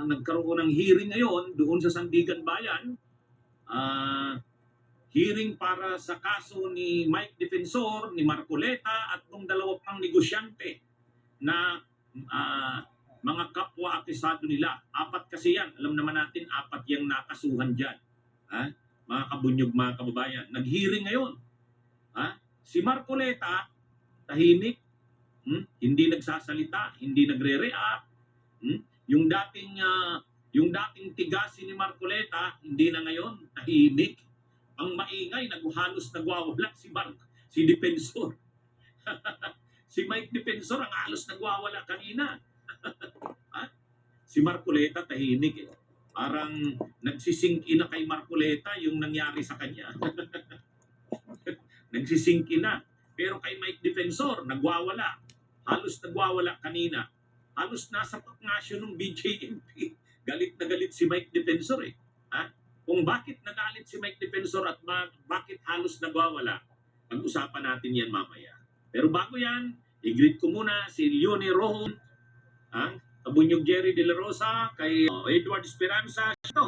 nagkaroon ng hearing ngayon doon sa Sandigan Bayan. Hearing para sa kaso ni Mike Defensor, ni Marcoleta at ng dalawa pang negosyante na mga kapwa akusado nila. 4 kasi yan. Alam naman natin, 4 yung nakasuhan dyan. Mga kabunyog, mga kababayan. Nag-hearing ngayon. Si Marcoleta, tahimik, hindi nagsasalita, hindi nagre-react. Yung dating tigasin ni Marcoleta, hindi na ngayon, tahimik. Ang maingay, halos nagwawala si Defensor. Si Mike Defensor ang halos nagwawala kanina. Si Marcoleta tahimik eh. Parang nagsisingki na kay Marcoleta yung nangyari sa kanya. Nagsisingki na. Pero kay Mike Defensor, nagwawala. Halos nagwawala kanina. Halos nasa pagnasyo ng BJMP. Galit na galit si Mike Defensor eh. Kung bakit nagalit si Mike Defensor at bakit halos nagwawala, pag-usapan natin yan mamaya. Pero bago yan, i-greet ko muna si Leonie Rohon, Kabunyog Jerry De La Rosa, kay Edward Esperanza. Ito,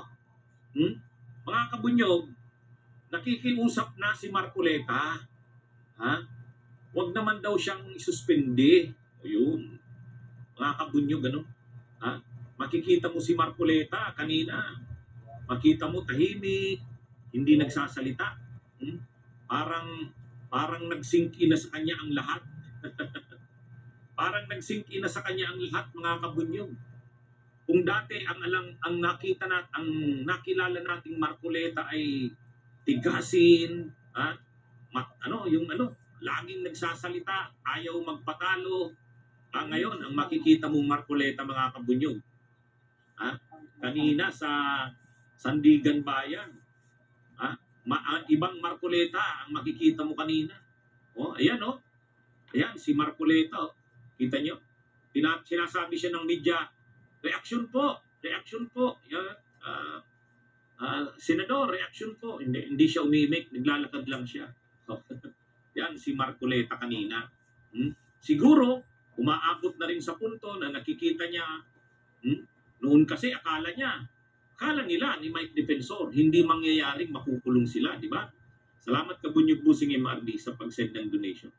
mga kabunyog, nakikiusap na si Marcoleta. Huwag naman daw siyang isuspende. O yun, mga kabunyog, ano? Makikita mo si Marcoleta kanina. Makita mo tahimik, hindi nagsasalita. Parang nag-sink in na sa kanya ang lahat. Parang nag-sink in na sa kanya ang lahat, mga kabunyog. Kung dati ang nakilala nating Marcoleta ay tigasin, laging nagsasalita, ayaw magpatalo. Ngayon, ang makikita mong Marcoleta, mga kabunyog, kanina sa Sandigan Bayan, ibang Marcoleta ang makikita mo kanina. Ayan ayan si Marcoleta. Kita nyo? Sinasabi siya ng media, reaction po. Yan, Senador, reaction po. Hindi siya umimik, naglalakad lang siya. Yan si Marcoleta kanina. Siguro, umaabot na rin sa punto na nakikita niya, noon kasi akala nila ni Mike Defensor, hindi mangyayaring makukulong sila, di ba? Salamat Kabunyog Busing MRD sa pag-send ng donation.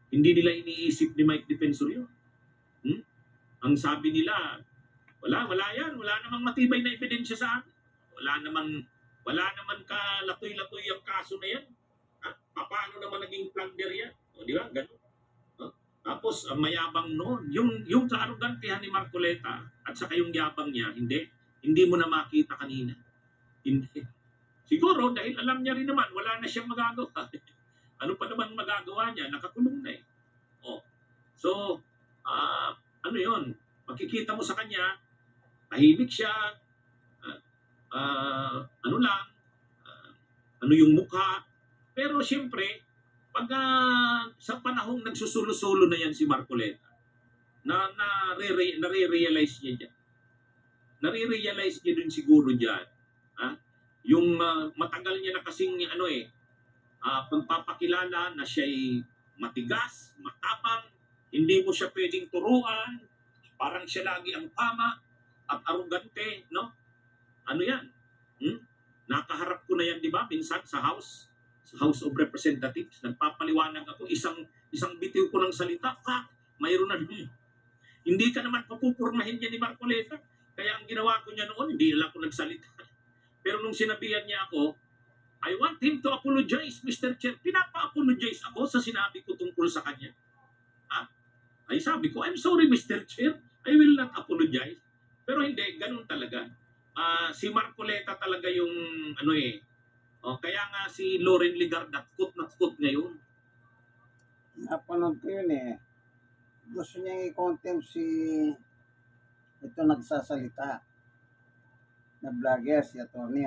Hindi nila iniisip ni Mike Defensor yun. Ang sabi nila, wala yan, wala namang matibay na ebidensya sa amin. Wala naman kalatoy-latoy ang kaso na yan. Paano naman naging plunder yan? Di ba? Ganun. Tapos mayabang noon, yung kaarogantehan ni Marcoleta at saka yung yabang niya, hindi mo na makita kanina. Hindi. Siguro dahil alam niya rin naman, wala na siyang magagawa. Ano pa naman magagawa niya? Nakakulong na eh. So, yun? Makikita mo sa kanya, tahimik siya, ano yung mukha. Pero siyempre, pag sa panahong nagsusulo-sulo na yan si Marcoleta, nare-realize niya dyan. Nare-realize niya dun siguro dyan. Yung matagal niya na kasing pagpapakilala na siya'y matigas, matapang, hindi mo siya pwedeng turuan, parang siya lagi ang tama at arugante, no? Ano yan? Nakaharap ko na yan, di ba? Minsan sa House of Representatives, nagpapaliwanag ako, isang bitiw ko ng salita, mayroon na din. Hindi ka naman papupurmahin niya ni Marcoleta. Kaya ang ginawa ko niya noon, hindi lang ako nagsalita. Pero nung sinabihan niya ako, I want him to apologize, Mr. Chair. Pinapa-apologize ako sa sinabi ko tungkol sa kanya. Ay sabi ko, I'm sorry, Mr. Chair. I will not apologize. Pero hindi, ganun talaga. Si Marcoleta talaga yung kaya nga si Loren Ligard nakut ngayon. Napanood ko yun eh. Gusto niya i-contempt ito nagsasalita na vlogger, si attorney,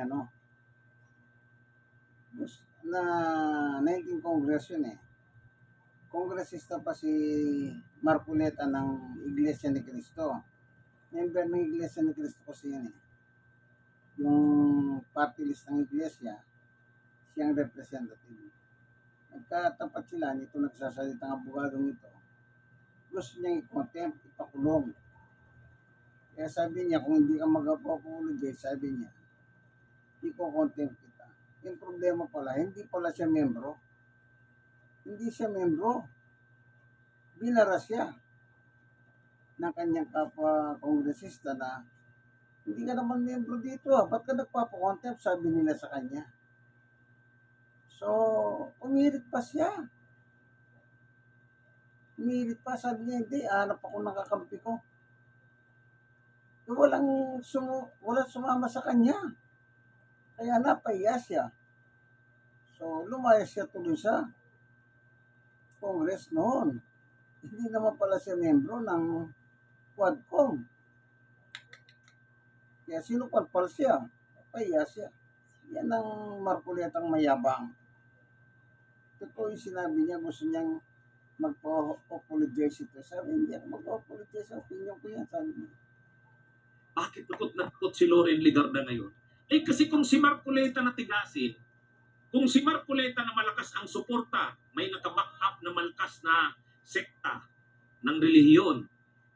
na 19 Congress yun eh. Kongresista pa si Marcoleta ng Iglesia ni Cristo. Member ng Iglesia ni Cristo kasi yan eh. Yung party list ng Iglesia, siyang representative. Nagkatapat sila nito nagsasalitang abogadong ito. Gusto niyang i-contempt, ipakulong. Kaya sabi niya, kung hindi ka mag-apologize, sabi niya, iko-contempt kita. Yung problema pala, hindi pala siya membro. Hindi siya membro. Binara siya ng kanyang kapwa kongresista na hindi ka naman membro dito ba't ka nagpapakontempt, sabi nila sa kanya. So, umirit pa siya. Umirit pa, sabi niya, hindi, hanap ako ng kakampi ko. Walang sumama sa kanya. Kaya napahiya siya. So, lumayas siya tuloy sa Congress noon. Hindi naman pala siya membro ng Quadcom. Kaya sinupalpal siya. Napahiya siya. Yan ang Marcoletang mayabang. Totoo yung sinabi niya, gusto niyang mag-apologize ito. Sabi, hindi ako mag-apologize. Opinion ko yan, sabi niya. Bakit takot na takot si Loren Legarda ngayon? Eh kasi kung si Marcoleta na tigasin, kung si Marcoleta na malakas ang suporta, may nakaback up na malakas na sekta ng relihiyon,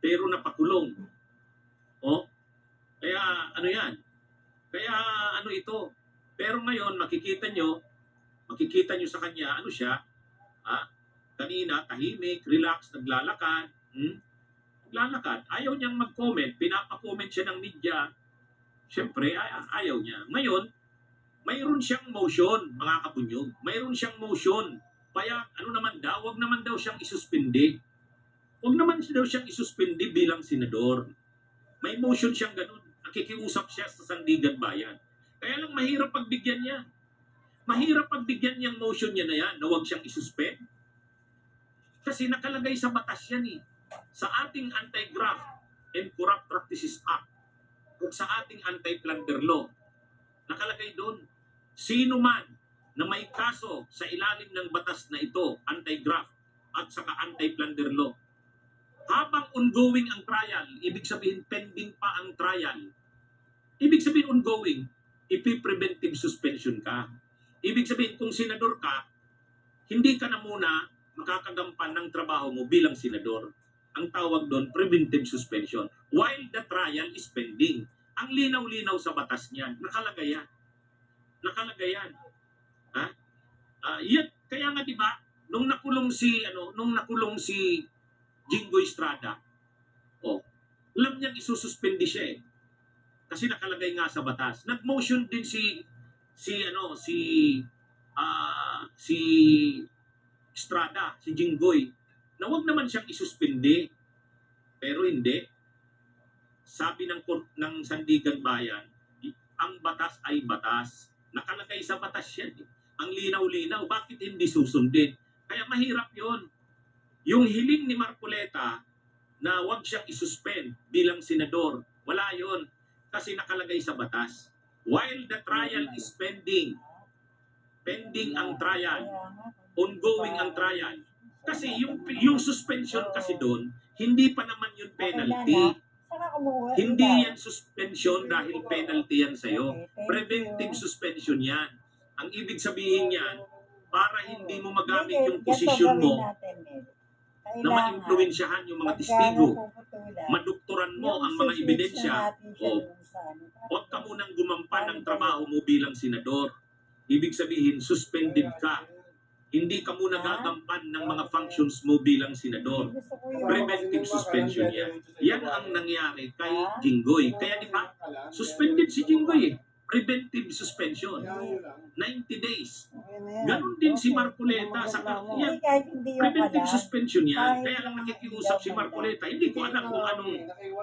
pero napakulong. O? Kaya ano yan? Kaya ano ito? Pero ngayon makikita nyo sa kanya, ano siya? Kanina, tahimik, relax, naglalakad. Naglalakad. Ayaw niyang mag-comment. Pinapa-comment siya ng media. Siyempre, ayaw niya. Ngayon, mayroon siyang motion, mga kabunyog. Mayroon siyang motion. Kaya, ano naman daw, wag naman daw siyang isuspindi. Wag naman daw siyang isuspindi bilang senador. May motion siyang ganun. Nakikiusap siya sa Sandigan Bayan. Kaya lang mahirap pagbigyan niya. Mahirap pagbigyan niyang motion niya na yan na wag siyang isuspend. Kasi nakalagay sa batas yan eh. Sa ating Anti-Graft and Corrupt Practices Act, kung sa ating Anti-Plunder Law, nakalagay doon, sino man na may kaso sa ilalim ng batas na ito, Anti-Graft at saka Anti-Plunder Law, habang ongoing ang trial, ibig sabihin pending pa ang trial, ibig sabihin ongoing, ipi-preventive suspension ka. Ibig sabihin kung senador ka, hindi ka na muna makakagampan ng trabaho mo bilang senador. Ang tawag doon, preventive suspension. While the trial is pending. Ang linaw-linaw sa batas niyan. Nakalagay yan. Nakalagay yan. Ha? Yan. Kaya nga diba, nung nakulong si Jingo Estrada, alam niyang isususpendi siya eh. Kasi nakalagay nga sa batas. Nag-motion din si Estrada, si Jinggoy, na wag naman siyang isuspindi. Pero hindi. Sabi ng Sandigan Bayan, ang batas ay batas. Nakalagay sa batas yan. Ang linaw-linaw, bakit hindi susundin? Kaya mahirap yon. Yung hiling ni Marcoleta na wag siyang isuspend bilang senador, wala yon. Kasi nakalagay sa batas. While the trial is pending ang trial, ongoing ang trial. Kasi yung suspension kasi doon, hindi pa naman yun penalty. Hindi yan suspension dahil penalty yan sa'yo. Preventive suspension yan. Ang ibig sabihin yan, para hindi mo magamit yung posisyon mo na ma-influensyahan yung mga testigo, madukturan mo ang mga ebidensya, huwag ka munang gumampan ng trabaho mo bilang senador. Ibig sabihin, suspended ka. Hindi ka muna gagampan ng mga functions mo bilang senador. Preventive suspension yan. Yan ang nangyari kay Jinggoy. Kaya di ba, suspended si Jinggoy eh. Preventive suspension. 90 days. Ganon din si Marcoleta. Yan, preventive suspension yan. Kaya lang nakikiusap si Marcoleta. Hindi ko alam kung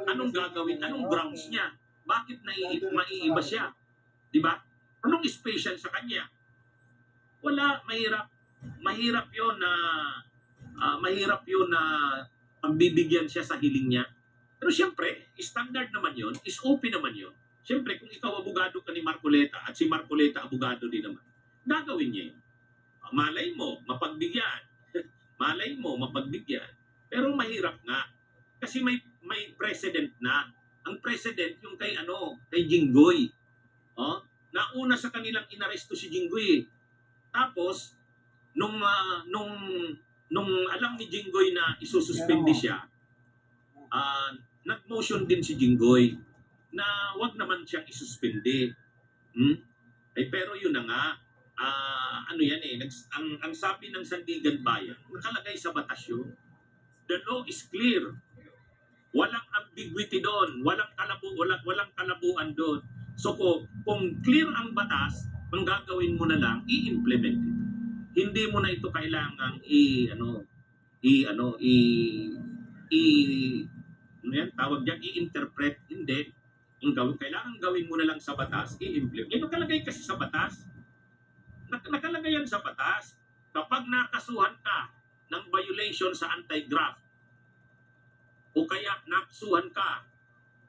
anong gagawin, anong grounds niya. Bakit maiiba siya? Di ba? Anong special sa kanya? Wala, mahirap 'yon na pagbibigyan siya sa hiling niya. Pero siyempre, standard naman 'yon, is open naman 'yon. Siyempre, kung ikaw abogado ka ni Marcoleta at si Marcoleta abogado din naman, gagawin niya 'yon. Malay mo, mapagbigyan. Malay mo, mapagbigyan. Pero mahirap nga. Kasi may precedent na. Ang precedent yung kay Jinggoy. Nauna sa kanilang inaresto si Jinggoy. Tapos, nung alam ni Jinggoy na isususpindi siya, nag-motion din si Jinggoy na wag naman siyang isuspende. Ay pero yun na nga, ano yan eh, ang sabi ng Sandigan Bayan, nakalagay sa batas yun. The law is clear. Walang ambiguity doon, walang kalabuan doon. So kung clear ang batas, ang gagawin mo na lang, i-implement ito. Hindi mo na ito kailangang tawag diyan, i-interpret. Hindi. Kailangan gawin mo na lang sa batas, i-implement. Yan nakalagay kasi sa batas. Nakalagay yan sa batas. Kapag nakasuhan ka ng violation sa anti-graft, o kaya nakasuhan ka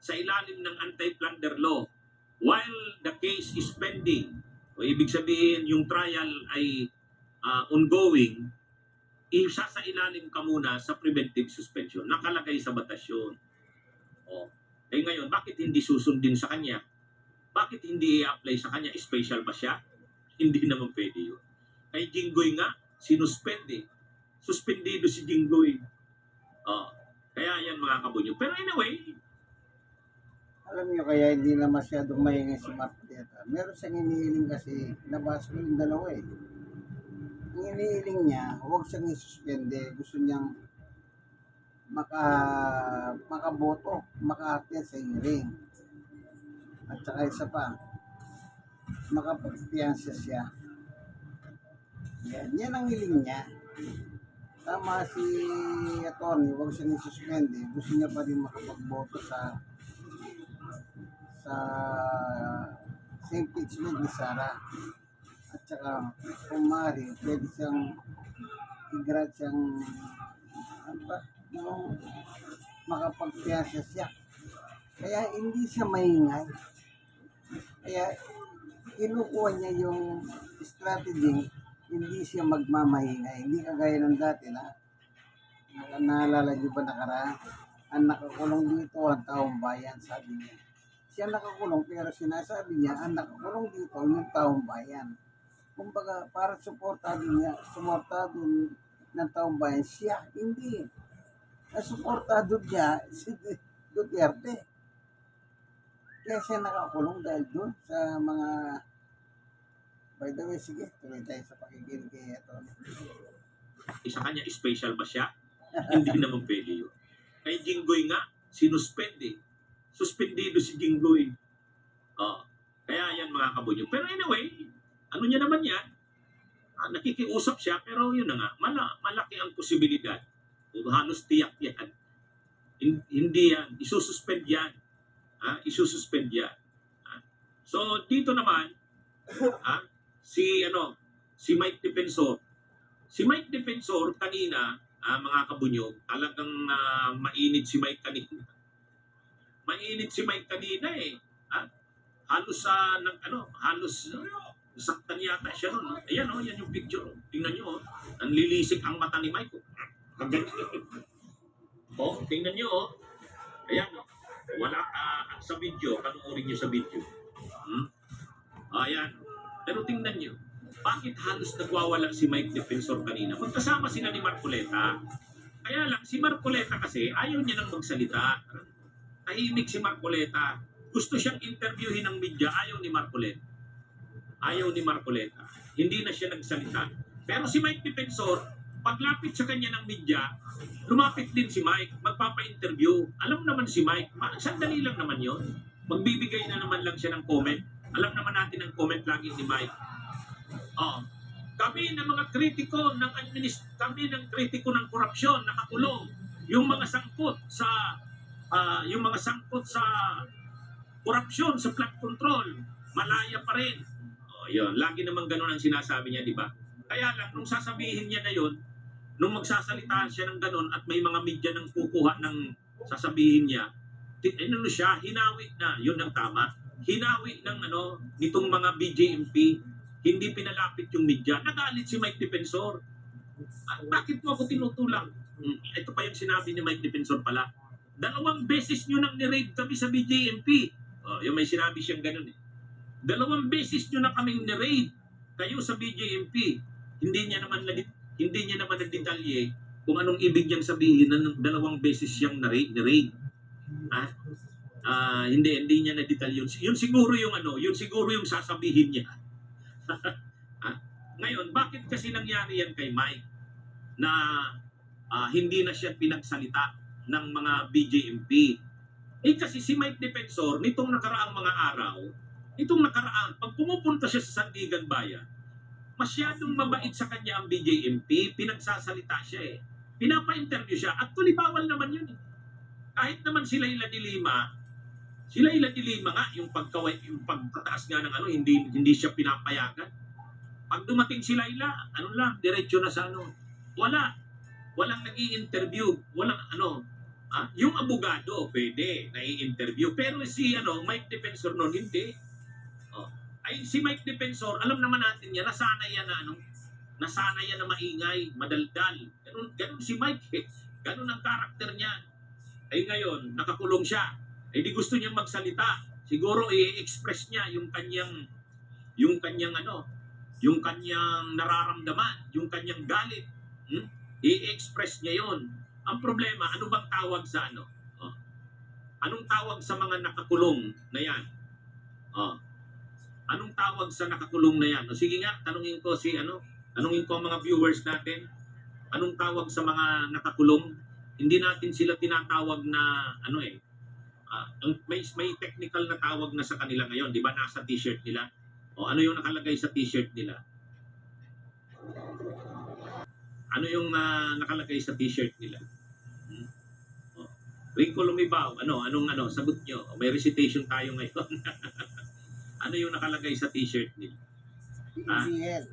sa ilalim ng anti-plunder law while the case is pending, o ibig sabihin yung trial ay ongoing, isa sa ilalim ka muna sa preventive suspension. Nakalagay sa batas yun. Ngayon, bakit hindi susundin sa kanya? Bakit hindi i-apply sa kanya? Special ba siya? Hindi naman pwede yun. Kay Jinggoy nga, sinuspende. Suspendido si Jinggoy. Kaya yan mga kabunyo. Pero anyway, Alam niyo kaya hindi na masyadong maingay si Marcoleta. Meron siyang iniiling kasi, nabasa ko yung dalawa eh. Ang iniiling niya, huwag siyang isuspende. Gusto niyang makaboto, maka-attend sa hearing. At saka isa pa, makapagpiyansa siya. Yan ang hiling niya. Tama si attorney, huwag siyang isuspende. Gusto niya pa rin makapagboto sa impeachment ni Sara. At saka, kung maaari, pwede siyang i-grant siyang makapagpiyansa siya. Kaya hindi siya maingay. Kaya kinukuha niya yung strategy, hindi siya magmamahingay. Hindi kagaya ng dati na naalala niyo ba nakaraan? Ang nakakulong dito ang taong bayan, sabi niya. Siya nakakulong pero sinasabi niya ang nakakulong dito yung taong bayan. Kumbaga para suportado ng taong bayan siya, hindi. Nasuportado niya si Duterte. Kaya siya nakakulong dahil doon sa mga. By the way, sige, tuloy tayo sa pakikinig kay ito. Sa kanya, special ba siya? Hindi naman pwede yun. Kay Jinggoy nga, sinuspende. Suspendido si Jinggoy. Kaya yan mga kabunyo. Pero anyway, ano niya naman yan? Nakikiusap siya, pero yun na nga, malaki ang posibilidad. Halos tiyak yan. Hindi yan. Isususpend yan. Isususpend yan. So, dito naman, si Mike Defensor. Si Mike Defensor kanina, mga kabunyo, talagang mainit si Mike kanina. Mainit si Mike kanina eh. Halos saktan yata siya nun. Ayan yan yung picture. Tingnan nyo, nanlilisik ang mata ni Mike. Tingnan nyo, ayan wala sa video, panoorin nyo sa video. Ayan. Pero tingnan nyo, bakit halos nagwawala si Mike Defensor kanina? Magkasama sila ni Marcoleta. Kaya lang, si Marcoleta kasi, ayaw niya nang magsalita. Tahimik si Marcoleta. Gusto siyang interviewin ng media, ayaw ni Marcoleta. Hindi na siya nagsalita. Pero si Mike Defensor, paglapit sa kanya ng media, lumapit din si Mike, magpapa-interview. Alam naman si Mike, sandali lang naman yon. Magbibigay na naman lang siya ng comment. Alam naman natin ang comment lagi ni Mike. Kami ng mga kritiko ng korupsyon, nakakulong. Yung mga sangkot sa korupsyon, sa flood control, malaya pa rin. Yun, lagi naman ganun ang sinasabi niya, di ba? Kaya lang, nung sasabihin niya na yun, nung magsasalita siya ng ganun at may mga media nang kukuha ng sasabihin niya, hinawi na, yun ang tama. Hinawi ng nitong mga BJMP, hindi pinalapit yung media. Nagalit si Mike Defensor. Bakit mo ako tinutulang? Ito pa yung sinabi ni Mike Defensor pala. 2 beses nyo nang ni-raid kami sa BJMP. Yung may sinabi siyang ganun eh. 2 beses nyo na kaming ni-raid kayo sa BJMP. Hindi niya naman na-detalye kung anong ibig niyang sabihin na 2 beses siyang ni-raid. Ha? Hindi niya na detalye yun. Yun siguro yung ano, yun siguro yung sasabihin niya. Ha? Ngayon, bakit kasi nangyari yan kay Mike na hindi na siya pinagsalita ng mga BJMP? Kasi si Mike Defensor, nitong nakaraang mga araw, pag pumupunta siya sa Sandigan Bayan, masyadong mabait sa kanya ang BJMP, pinagsasalita siya eh. Pinapa-interview siya. Actually, bawal naman yun eh. Kahit naman sila Ila de Lima nga, yung pagtataas nga ng ano, hindi siya pinapayagan. Pag dumating sila ano lang, diretso na sa ano. Walang nag-i-interview, walang ano. Yung abogado, pwede, nai-interview. Pero si Mike Defensor noon, hindi. Si Mike Defensor, alam naman natin yan, nasanay yan na maingay, madaldal. Ganun si Mike eh. Ganun ang karakter niya. Ngayon, nakakulong siya. Di gusto niya magsalita. Siguro i-express niya yung kanyang nararamdaman, yung kanyang galit. I-express niya yon. Ang problema, ano bang tawag sa ano? Anong tawag sa mga nakakulong na yan? Anong tawag sa nakakulong na yan? Sige nga, tanungin ko ang mga viewers natin. Anong tawag sa mga nakakulong? Hindi natin sila tinatawag na may technical na tawag na sa kanila ngayon, di ba? Nasa t-shirt nila. Ano yung nakalagay sa t-shirt nila? Ano yung nakalagay sa t-shirt nila? Rico Lumibaw, anong sagot nyo? May recitation tayo ngayon. Ano yung nakalagay sa t-shirt nila? PDL.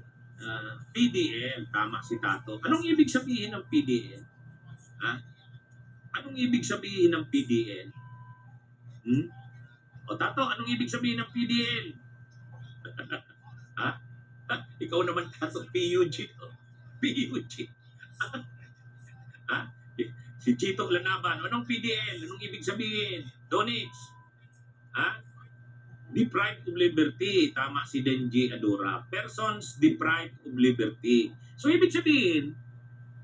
PDL, tama si Tato. Anong ibig sabihin ng PDL? Anong ibig sabihin ng PDL? Tato, anong ibig sabihin ng PDL? Ikaw naman, Tato, PUG. PUG. Si Chito Lanaban, anong PDL? Anong ibig sabihin? Donits. Deprived of liberty. Tama si Denji Adora. Persons deprived of liberty. So, ibig sabihin,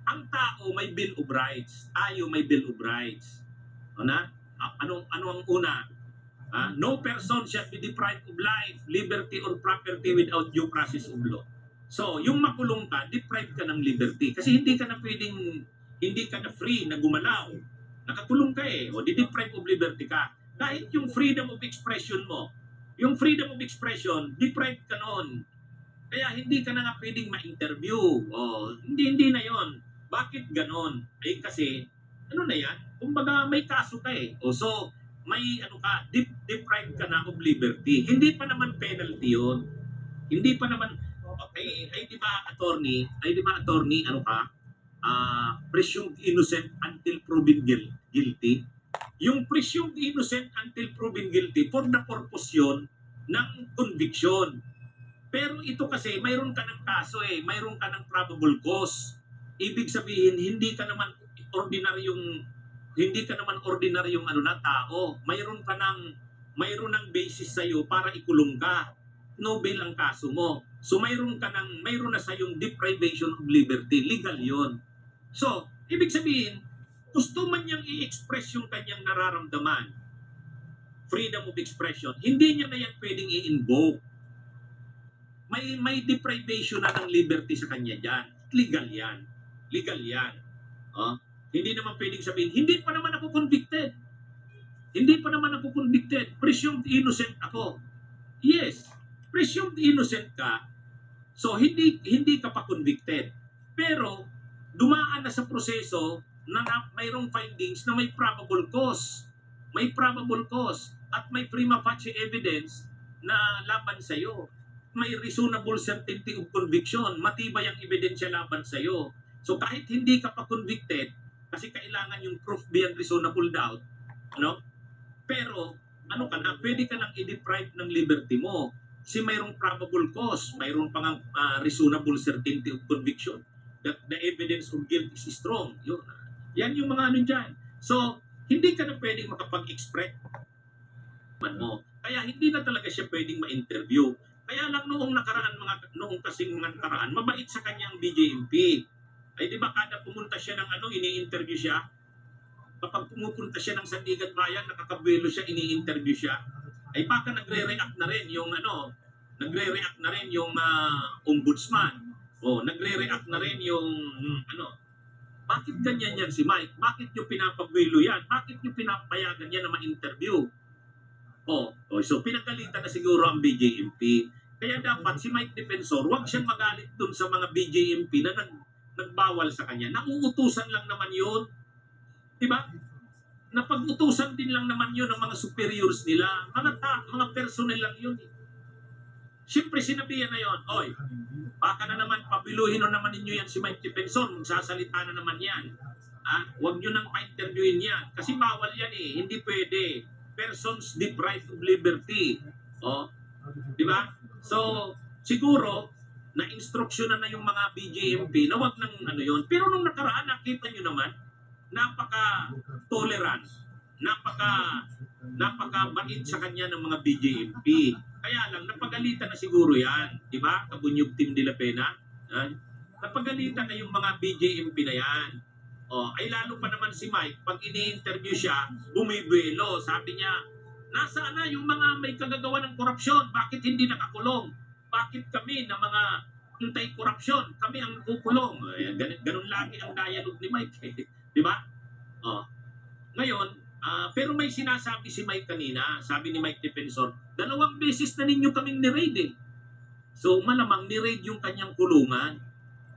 ang tao may Bill of Rights. Tayo may Bill of Rights. Ano ang una? No person shall be deprived of life, liberty, or property without due process of law. So, yung makulong ka, deprived ka ng liberty. Kasi hindi ka na free na gumalaw. Nakakulong ka eh. O, deprived of liberty ka. Kahit yung freedom of expression mo, deprived ka noon. Kaya hindi ka na nga pwedeng ma-interview. Hindi na yon. Bakit ganon? Kasi, na yan? Kumbaga, may kaso ka eh. So, may deprived ka na of liberty. Hindi pa naman penalty yun. Hindi pa naman, di ba attorney, presumed innocent until proven guilty. Yung presumed innocent until proven guilty for the purpose yun ng conviction. Pero ito kasi, mayroon ka ng kaso eh, mayroon ka ng probable cause. Ibig sabihin, hindi ka naman ordinaryong tao. Mayroon ng basis sa iyo para ikulong ka. No bail ang kaso mo. So mayroon na sa yung deprivation of liberty, legal 'yon. So, ibig sabihin, gusto man niyang i-express yung kanyang nararamdaman, freedom of expression, hindi niya na yan pwedeng i-invoke. May deprivation na ng liberty sa kanya diyan. Legal yan. Hindi naman pwedeng sabihin, hindi pa naman ako convicted. Presumed innocent ako. Yes, presumed innocent ka. So, hindi ka pa convicted. Pero, dumaan na sa proseso na mayroong findings na may probable cause. At may prima facie evidence na laban sa'yo. May reasonable certainty of conviction. Matibay ang ebidensya laban sa'yo. So, kahit hindi ka pa convicted, kasi kailangan yung proof beyond reasonable doubt, pero, pwede ka nang i-deprive ng liberty mo. Kasi mayroong probable cause, mayroong pang reasonable certainty of conviction that the evidence of guilt is strong. Yan yung mga dyan. So, hindi ka na pwedeng makapag-express mo. Kaya hindi na talaga siya pwedeng ma-interview. Kaya lang noong kasing mga nakaraan, mabait sa kanyang BJMP. Di ba kada pumunta siya ng ini-interview siya, kapag pumupunta siya ng Sandigan Bayan, nakakabuelo siya, ini-interview siya, ay baka nagre-react na rin yung nagre-react na rin yung ombudsman. O nagre-react na rin yung bakit ganyan yan si Mike? Bakit nyo pinapabuelo yan? Bakit nyo pinapayagan yan na ma-interview? So pinagalitan na siguro ang BJMP. Kaya dapat si Mike Defensor, wag siyang magalit dun sa mga BJMP na nagbawal sa kanya. Nauutusan lang naman yun. Diba? Napag-utusan din lang naman yun ng mga superiors nila. Mga personnel lang yun. Siyempre sinabihan na yun, oy, baka na naman pabiluhin na naman ninyo yan si Mike Defensor, magsasalita na naman yan. Huwag nyo nang pa-interviewin yan. Kasi bawal yan eh, hindi pwede. Persons deprived of liberty. Di ba? So, siguro, na-instruksyonan na yung mga BJMP na wag nang yun. Pero nung nakaraan, nakita nyo naman, napaka-tolerant, napaka-bait sa kanya ng mga BJMP. Kaya lang, napagalitan na siguro yan. Di ba? Kabunyog Team de la Pena. Napagalitan na yung mga BJMP na yan. Ay lalo pa naman si Mike, pag ini-interview siya, bumibuelo. Sabi niya, nasaan na yung mga may kagagawa ng korupsyon? Bakit hindi nakakulong? Bakit kami na mga anti-korupsyon? Kami ang kukulong. Ganun lagi ang dialogue ni Mike. Di ba? Ngayon, pero may sinasabi si Mike kanina, sabi ni Mike Defensor, 2 beses na ninyo kaming ni-raid eh. So malamang ni-raid yung kanyang kulungan.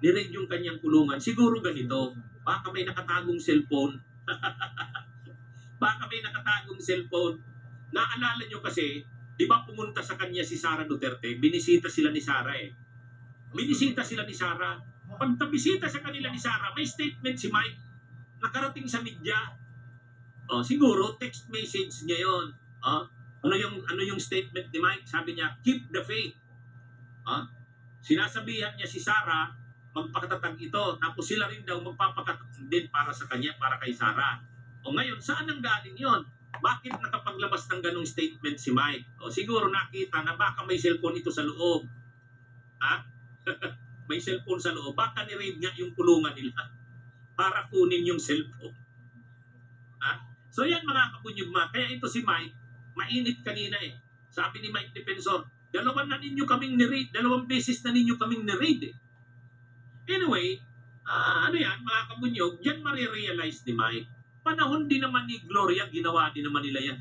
Ni-raid yung kanyang kulungan. Siguro ganito, baka may nakatagong cellphone. Baka may nakatagong cellphone. Naalala nyo kasi, di ba pumunta sa kanya si Sara Duterte? Binisita sila ni Sara eh. Binisita sila ni Sara. Pag tabisita sa kanila ni Sara, may statement si Mike. Nakarating sa media. Siguro text message niya 'yon. Ano yung statement ni Mike? Sabi niya, keep the faith. Sinasabihan niya si Sara, magpakatatag ito. Tapos sila rin daw magpapakatatag din para sa kanya, para kay Sara. Ngayon, saan ang galing 'yon? Bakit nakapaglabas ng ganung statement si Mike? Siguro nakita na baka may cellphone ito sa loob. May cellphone sa loob. Baka ni-raid nga yung kulungan nila para kunin yung cellphone. So yan mga kabunyugma. Kaya ito si Mike, mainit kanina eh. Sabi ni Mike Defensor, 2 beses na ninyo kaming ni-raid eh. Anyway, mga kabunyog, yan marirealize ni Mike. Panahon din naman ni Gloria, ginawa din naman nila yan.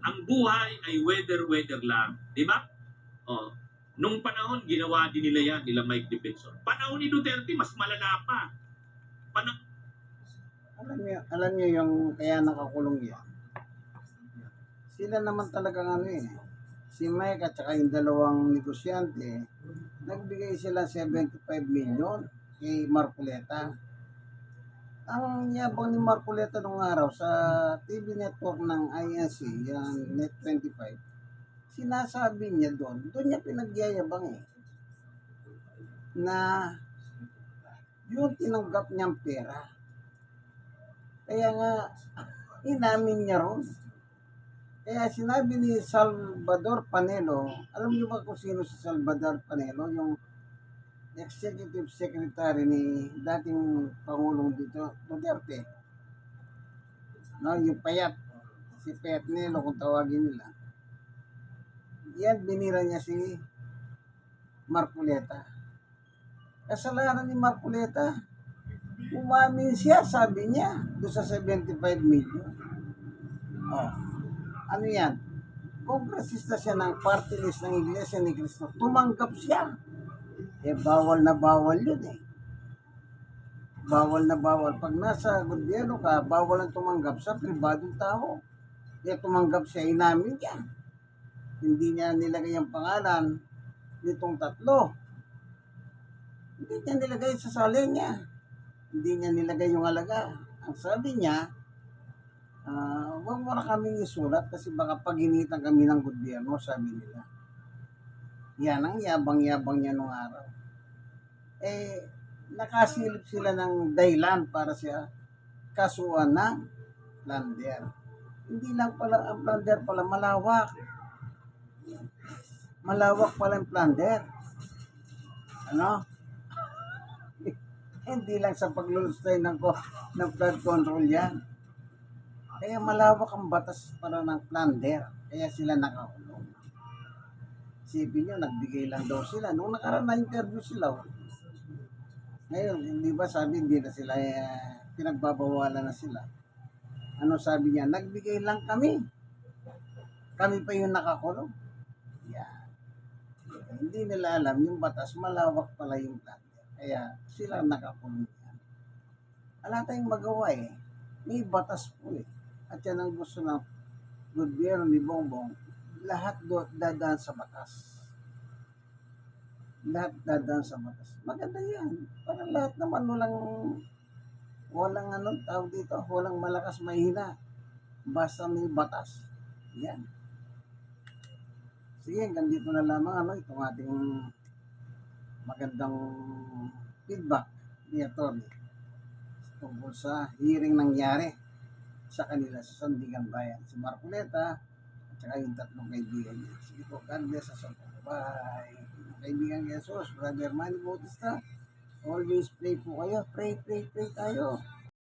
Ang buhay ay weather lang. Di ba? Nung panahon, ginawa din nila yan, nila Mike Defensor. Panahon ni Duterte, mas malala pa. Alam niyo yung kaya nakakulong yan. Sila naman talagang si Mike at saka yung 2 negosyante, nagbigay sila 75 million kay Marcoleta. Ang yabang ni Marcoleta nung araw sa TV network ng INC, yung Net25, sinasabi niya doon niya pinagyayabang na yung tinanggap niyang pera. Kaya nga, inamin niya ron. Kaya sinabi ni Salvador Panelo, alam niyo ba kung sino si Salvador Panelo? Yung executive secretary ni dating Pangulong dito, Duterte. Yung payat, si Payat Nelo kung tawagin nila. Yan, binira niya si Marcoleta. Kasalanan ni Marcoleta, umamin siya, sabi niya, doon sa 75 million. Ano yan? Kongresista siya ng party list ng Iglesia ni Cristo. Tumanggap siya. Bawal na bawal yun eh. Bawal na bawal. Pag nasa gobyerno ka, bawal ang tumanggap sa pribadong tao. Tumanggap siya, inamin niya. Hindi niya nilagay ang pangalan nitong 3. Hindi niya nilagay sa salin niya. Hindi niya nilagay yung halaga. Ang sabi niya, huwag mo na kaming isulat kasi baka paginitan kami ng gobyerno, sabi nila. Yan ang yabang-yabang niya nung araw. Nakasilip sila ng dahilan para siya kasuhan ng plunder. Hindi lang pala, ang plunder pala malawak. Malawak pala ang plunder. Hindi lang sa paglulustay ng flood control yan. Kaya malawak ang batas para ng plunder. Kaya sila nakakulong. Sipin nyo, nagbigay lang daw sila. Nung nakaraan na interview sila, oh. Ngayon, hindi ba sabi, hindi na sila, pinagbabawalan na sila. Ano sabi niya? Nagbigay lang kami. Kami pa yung nakakulong. Yan. Hindi nila alam yung batas, malawak pala yung plunder. Kaya sila nakakulong yan. Wala tayong magawa eh. May batas po eh. At yan ang gusto ng gobyerno ni Bongbong. Lahat dadaan sa batas. Lahat dadaan sa batas. Maganda yan. Para lahat naman walang anong tawag dito, walang malakas mahina. Basta may batas. Yan. Sige, hanggang dito na lamang itong ating magandang feedback ni Atty. Tungkol sa hearing nangyari sa kanila sa Sandigan Bayan. Si Marcoleta at saka yung tatlong kaibigan niya. Sige po, God bless us all. Bye. Kaibigan Jesus, Brother Manny Bautista, always pray po kayo. Pray tayo.